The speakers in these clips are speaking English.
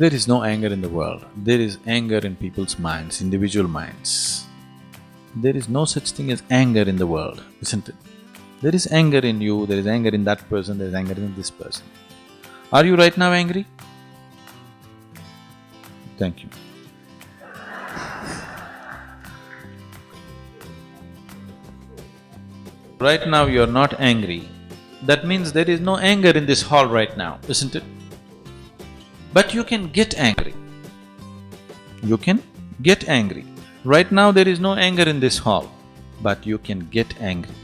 There is no anger in the world. There is anger in people's minds, individual minds. There is no such thing as anger in the world, isn't it? There is anger in you, there is anger in that person, there is anger in this person. Are you right now angry? Thank you. Right now you are not angry. That means there is no anger in this hall right now, isn't it? But you can get angry. You can get angry. Right now there is no anger in this hall, but you can get angry.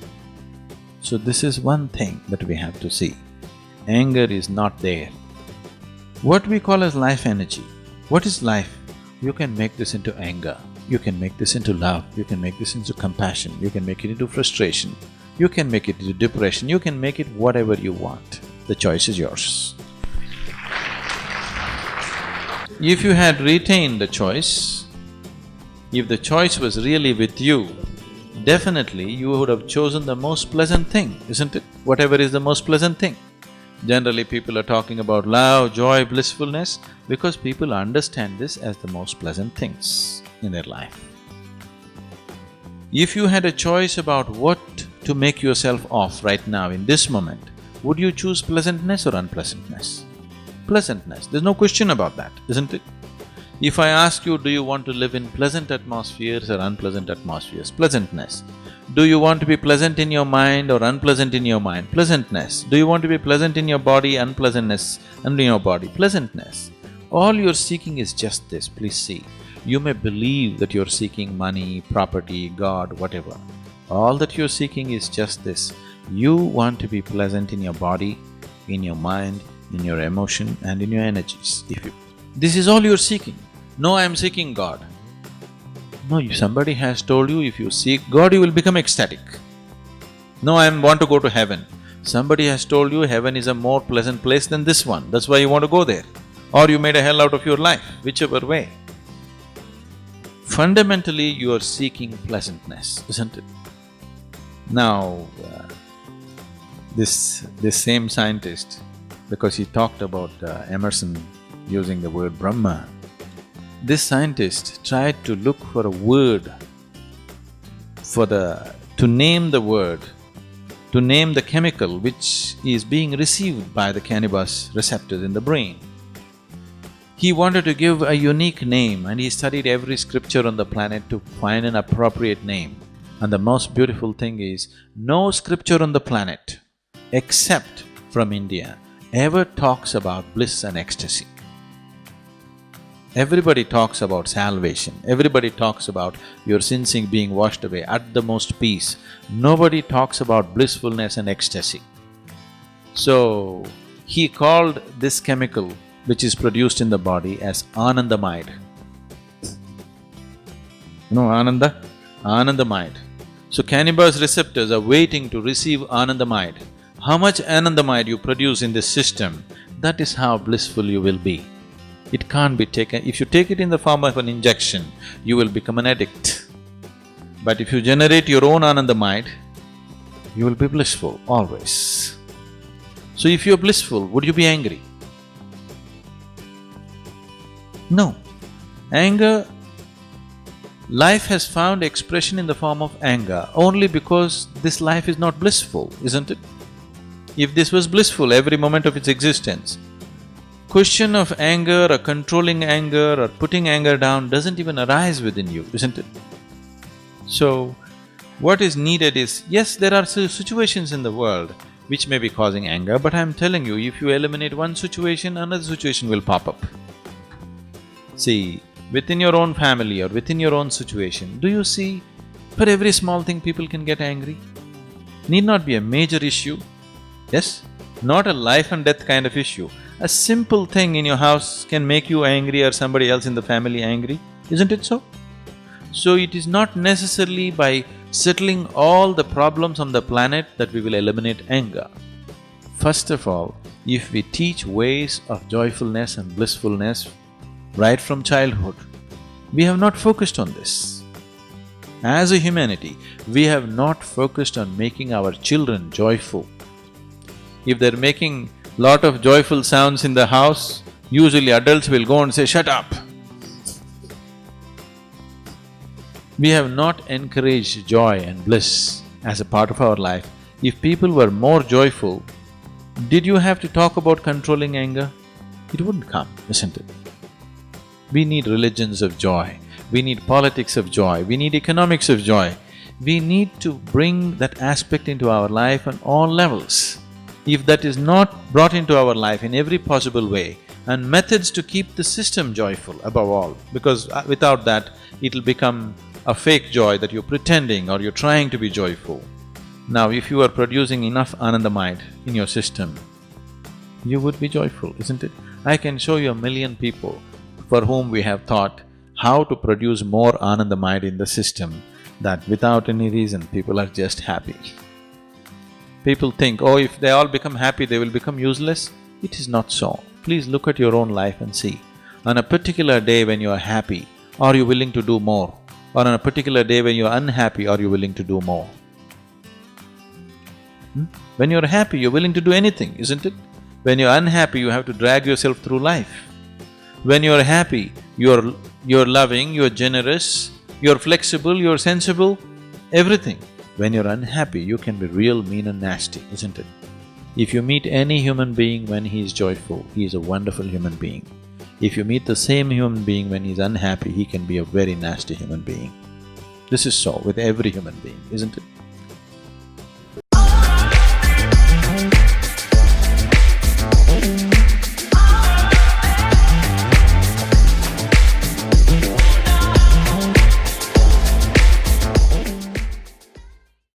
So this is one thing that we have to see. Anger is not there. What we call as life energy, what is life? You can make this into anger, you can make this into love, you can make this into compassion, you can make it into frustration, you can make it into depression, you can make it whatever you want. The choice is yours. If you had retained the choice, if the choice was really with you, definitely you would have chosen the most pleasant thing, isn't it? Whatever is the most pleasant thing. Generally people are talking about love, joy, blissfulness because people understand this as the most pleasant things in their life. If you had a choice about what to make yourself of right now in this moment, would you choose pleasantness or unpleasantness? Pleasantness, there's no question about that, isn't it? If I ask you, do you want to live in pleasant atmospheres or unpleasant atmospheres? Pleasantness. Do you want to be pleasant in your mind or unpleasant in your mind? Pleasantness. Do you want to be pleasant in your body, unpleasantness in your body? Pleasantness. All you're seeking is just this, please see. You may believe that you're seeking money, property, God, whatever. All that you're seeking is just this. You want to be pleasant in your body, in your mind, in your emotion and in your energies. This is all you're seeking. No, I am seeking God. No, somebody has told you if you seek God, you will become ecstatic. No, I want to go to heaven. Somebody has told you heaven is a more pleasant place than this one, that's why you want to go there. Or you made a hell out of your life, whichever way. Fundamentally, you are seeking pleasantness, isn't it? Now, this same scientist, because he talked about Emerson using the word Brahma, this scientist tried to look for a word to name the word, to name the chemical which is being received by the cannabis receptors in the brain. He wanted to give a unique name and he studied every scripture on the planet to find an appropriate name. And the most beautiful thing is, no scripture on the planet, except from India, ever talks about bliss and ecstasy. Everybody talks about salvation, everybody talks about your sins being washed away, at the most peace. Nobody talks about blissfulness and ecstasy. So, he called this chemical which is produced in the body as Anandamide. You know Ananda? Anandamide. So cannabis receptors are waiting to receive Anandamide. How much Anandamide you produce in this system, that is how blissful you will be. It can't be taken… If you take it in the form of an injection, you will become an addict. But if you generate your own Anandamide, you will be blissful, always. So if you're blissful, would you be angry? No. Anger… Life has found expression in the form of anger only because this life is not blissful, isn't it? If this was blissful every moment of its existence, question of anger or controlling anger or putting anger down doesn't even arise within you, isn't it? So, what is needed is, yes, there are situations in the world which may be causing anger, but I'm telling you, if you eliminate one situation, another situation will pop up. See, within your own family or within your own situation, do you see, for every small thing people can get angry? Need not be a major issue, yes? Not a life and death kind of issue. A simple thing in your house can make you angry or somebody else in the family angry, isn't it so? So it is not necessarily by settling all the problems on the planet that we will eliminate anger. First of all, if we teach ways of joyfulness and blissfulness right from childhood, we have not focused on this. As a humanity, we have not focused on making our children joyful. If they're making lot of joyful sounds in the house, Usually adults will go and say, "Shut up." We have not encouraged joy and bliss as a part of our life. If people were more joyful, did you have to talk about controlling anger? It wouldn't come, isn't it? We need religions of joy, we need politics of joy, we need economics of joy. We need to bring that aspect into our life on all levels. If that is not brought into our life in every possible way, and methods to keep the system joyful above all, because without that, it'll become a fake joy that you're pretending or you're trying to be joyful. Now, if you are producing enough Anandamite in your system, you would be joyful, isn't it? I can show you 1,000,000 people for whom we have thought how to produce more Anandamite in the system, that without any reason, people are just happy. People think, oh, if they all become happy, they will become useless. It is not so. Please look at your own life and see. On a particular day when you are happy, are you willing to do more? Or on a particular day when you are unhappy, are you willing to do more? When you're happy, you're willing to do anything, isn't it? When you're unhappy, you have to drag yourself through life. When you're happy, you're loving, you're generous, you're flexible, you're sensible, everything. When you're unhappy, you can be real mean and nasty, isn't it? If you meet any human being when he is joyful, he is a wonderful human being. If you meet the same human being when he's unhappy, he can be a very nasty human being. This is so with every human being, isn't it?